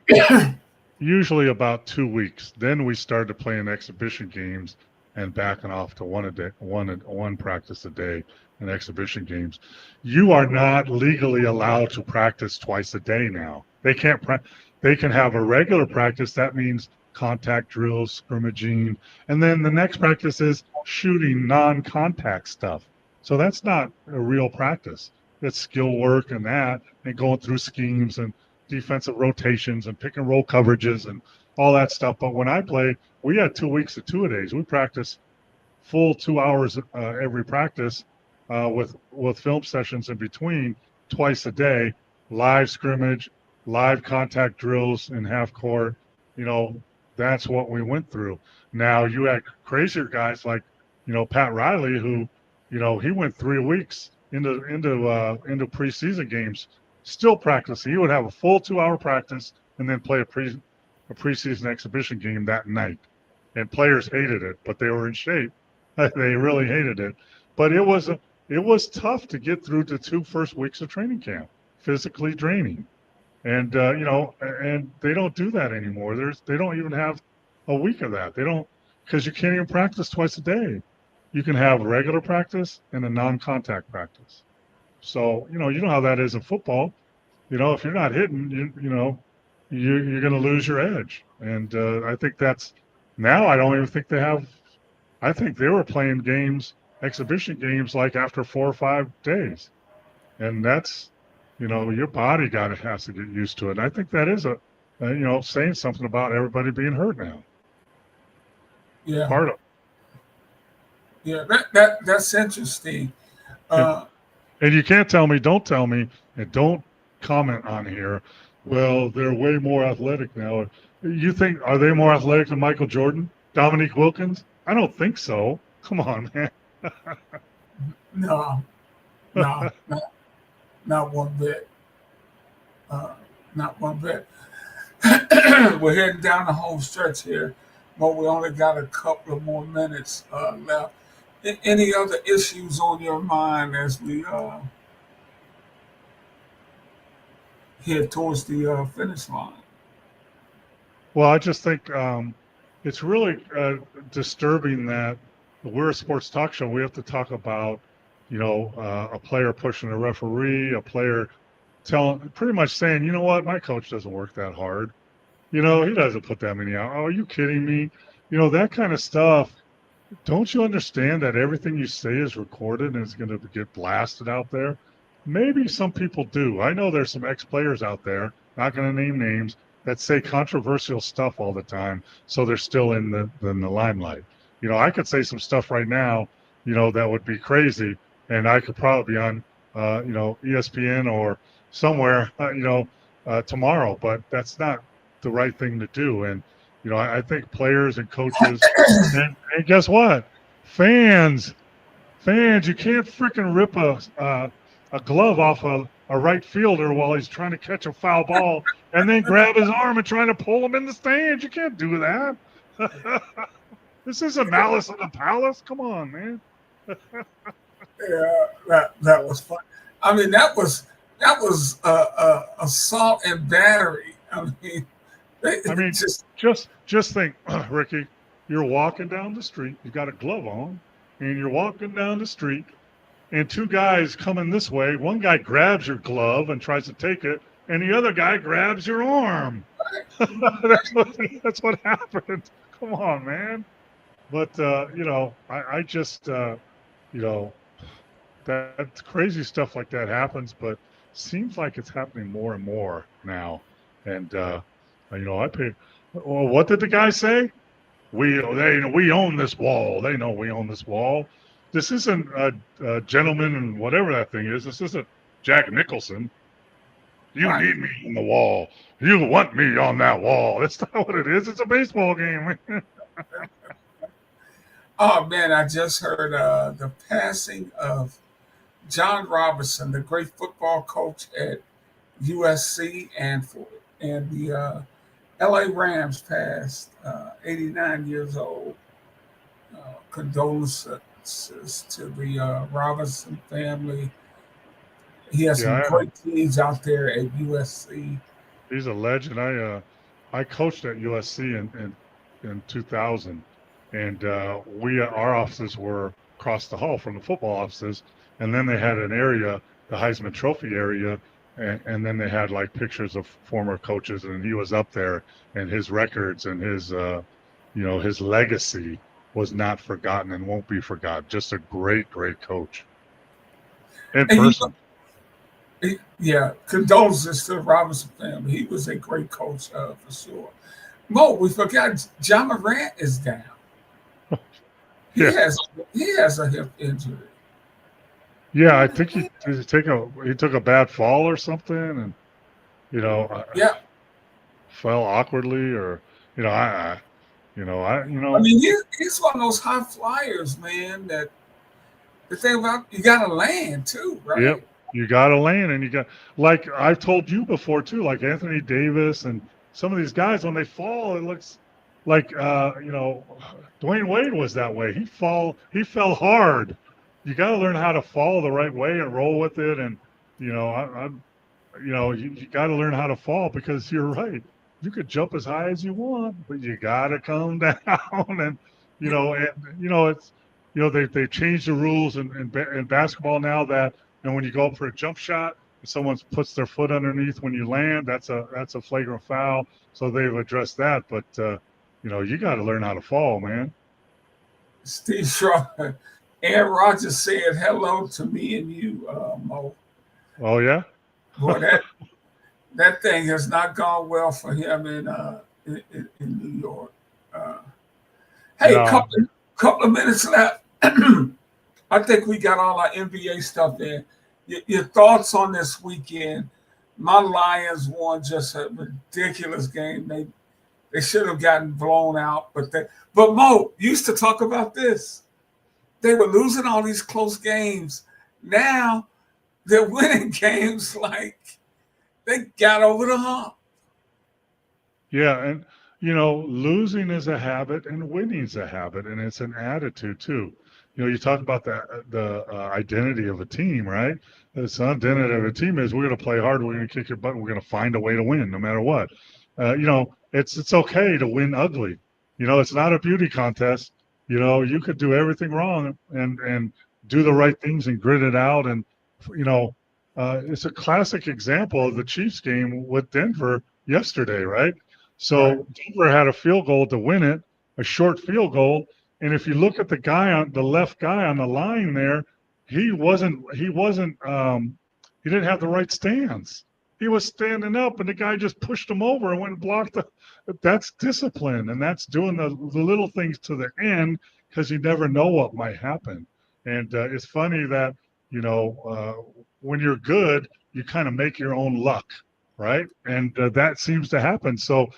usually about 2 weeks. Then we started playing exhibition games and backing off to one practice a day in exhibition games. You are not legally allowed to practice twice a day now. They can't. They can have a regular practice. That means contact drills, scrimmaging, and then the next practice is shooting non-contact stuff. So that's not a real practice. It's skill work and going through schemes and defensive rotations and pick and roll coverages and all that stuff. But when I played, we had 2 weeks of 2-a-days. We practiced full 2 hours every practice with film sessions in between twice a day, live scrimmage, live contact drills in half court. That's what we went through. Now you had crazier guys like, Pat Riley, who He went 3 weeks into preseason games, still practicing. He would have a full 2-hour practice and then play a preseason exhibition game that night. And players hated it, but they were in shape. They really hated it. But it was tough to get through the 2 first weeks of training camp, physically draining. And and they don't do that anymore. They don't even have a week of that. They don't, because you can't even practice twice a day. You can have regular practice and a non-contact practice. So you know how that is in football. If you're not hitting, you're going to lose your edge. And I think that's now. I don't even think they have. I think they were playing games, exhibition games, like after 4 or 5 days, and that's, your body has to get used to it. And I think that is saying something about everybody being hurt now. Yeah. Part of. Yeah, that's interesting. And you can't tell me, don't tell me, and don't comment on here. Well, they're way more athletic now. You think, are they more athletic than Michael Jordan, Dominique Wilkins? I don't think so. Come on, man. No, not one bit. Not one bit. We're heading down the home stretch here, but we only got a couple of more minutes left. Any other issues on your mind as we head towards the finish line? Well, I just think it's really disturbing that we're a sports talk show. We have to talk about, a player pushing a referee, a player pretty much saying, you know what, my coach doesn't work that hard. He doesn't put that many out. Oh, are you kidding me? That kind of stuff. Don't you understand that everything you say is recorded and is going to get blasted out there? Maybe some people do. I know there's some ex-players out there, not going to name names, that say controversial stuff all the time, so they're still in the limelight. I could say some stuff right now, that would be crazy, and I could probably be on, ESPN or somewhere, tomorrow, but that's not the right thing to do. And I think players and coaches, and guess what? Fans, you can't freaking rip a glove off a right fielder while he's trying to catch a foul ball and then grab his arm and try to pull him in the stands. You can't do that. This isn't Malice in the Palace. Come on, man. Yeah, that was fun. I mean, that was assault and battery. I mean, just think, Ricky, you're walking down the street, you've got a glove on, and you're walking down the street, and 2 guys coming this way. One guy grabs your glove and tries to take it, and the other guy grabs your arm. That's what happened. Come on, man. But I just that crazy stuff like that happens, but seems like it's happening more and more now. And I pay. Well, what did the guy say? We own this wall. They know we own this wall. This isn't a gentleman and whatever that thing is. This isn't Jack Nicholson. You need me on the wall. You want me on that wall. That's not what it is. It's a baseball game. Oh man, I just heard the passing of John Robinson, the great football coach at USC, and the LA Rams passed, 89 years old. Condolences to the Robinson family. He has some great teams out there at USC. He's a legend. I coached at USC in 2000, and our offices were across the hall from the football offices, and then they had an area, the Heisman Trophy area, and then they had like pictures of former coaches, and he was up there, and his records and his his legacy was not forgotten and won't be forgotten. Just a great coach in person. Condolences to the Robinson family. He was a great coach for sure. Mo, we forgot John Morant is down. He has a hip injury. Yeah, I think he took a bad fall or something, and fell awkwardly, or I mean, he's one of those high flyers, man. That the thing about you got to land too, right? Yep. You got to land, and you got, like I've told you before too, like Anthony Davis and some of these guys, when they fall, it looks like Dwayne Wade was that way. He fell hard. You got to learn how to fall the right way and roll with it, and you got to learn how to fall, because you're right. You could jump as high as you want, but you got to come down, and it's they've changed the rules in basketball now that. And when you go up for a jump shot, if someone puts their foot underneath when you land, that's a flagrant foul. So they've addressed that. But you got to learn how to fall, man. Steve Shaw, Aaron Rodgers said hello to me and you, Mo. Oh yeah. Boy, that thing has not gone well for him in New York. Hey, No. couple of minutes left. I think we got all our NBA stuff in. Your thoughts on this weekend? My Lions won just a ridiculous game. They should have gotten blown out, but Mo used to talk about this. They were losing all these close games. Now they're winning games like they got over the hump. Yeah, and losing is a habit and winning is a habit, and it's an attitude too. You talk about the identity of a team, right? The identity of a team is we're going to play hard, we're going to kick your butt, we're going to find a way to win no matter what. It's okay to win ugly. It's not a beauty contest. You could do everything wrong and do the right things and grit it out. And it's a classic example of the Chiefs game with Denver yesterday, right? So Denver had a field goal to win it, a short field goal. And if you look at the left guy on the line there, he didn't have the right stance. He was standing up, and the guy just pushed him over and went and blocked that's discipline, and that's doing the little things to the end, because you never know what might happen. And it's funny that, when you're good, you kind of make your own luck, right? And that seems to happen. So,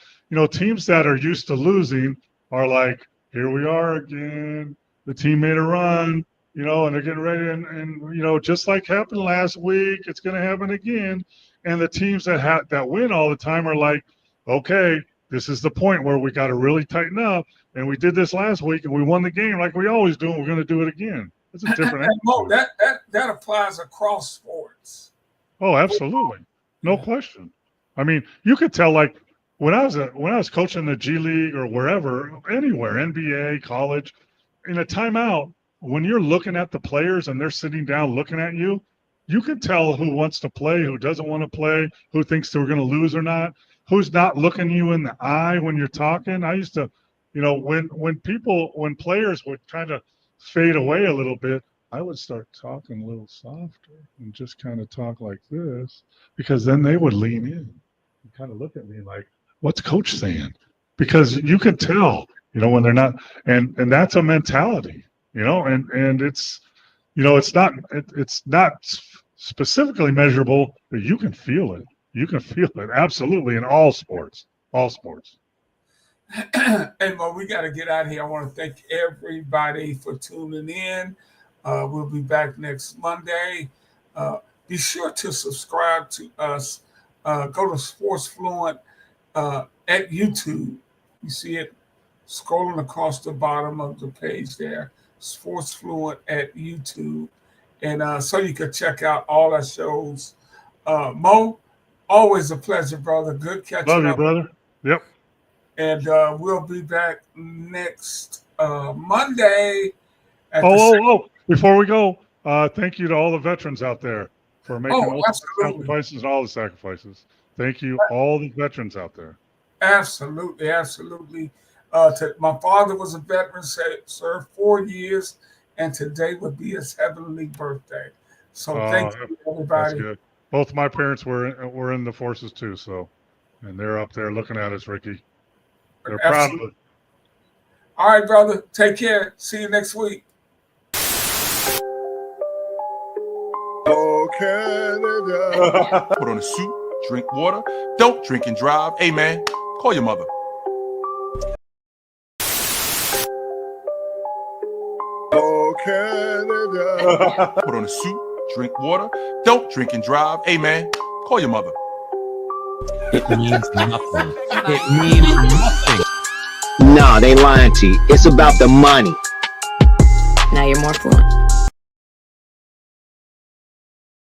teams that are used to losing are like, here we are again. The team made a run, and they're getting ready. And just like happened last week, it's going to happen again. And the teams that win all the time are like, okay, this is the point where we got to really tighten up. And we did this last week, and we won the game like we always do, and we're going to do it again. It's a different attitude. Mo, that applies across sports. Oh, absolutely. No question. I mean, you could tell, like, when I was coaching the G League or wherever, anywhere, NBA, college, in a timeout, when you're looking at the players and they're sitting down looking at you, you can tell who wants to play, who doesn't want to play, who thinks they're going to lose or not, who's not looking you in the eye when you're talking. I used to, when players would kind of fade away a little bit, I would start talking a little softer and just kind of talk like this, because then they would lean in and kind of look at me like, what's coach saying? Because you can tell, when they're not, and that's a mentality, and it's, it's not specifically measurable, but you can feel it. You can feel it absolutely in all sports. Hey, Mo, we got to get out of here. I want to thank everybody for tuning in. We'll be back next Monday. Be sure to subscribe to us. Go to Sports Fluent at YouTube. You see it scrolling across the bottom of the page there. Sports Fluent at YouTube. And so you can check out all our shows. Mo, always a pleasure, brother. Good catching up. Love you, brother. Yep. And we'll be back next Monday. Before we go, thank you to all the veterans out there for making all the sacrifices and all the sacrifices. Thank you, all the veterans out there. Absolutely. My father was a veteran, served 4 years, and today would be his heavenly birthday. So thank you, everybody. That's good. Both my parents were in the forces too, and they're up there looking at us, Ricky. They're proud of it. All right, brother. Take care. See you next week. Oh, Canada. Put on a suit, drink water. Don't drink and drive. Hey, man, call your mother. Oh, Canada. Put on a suit, drink water, don't drink and drive. Hey man, call your mother. It means nothing. It means nothing. Nah, they lying to you. It's about the money. Now you're more fluent.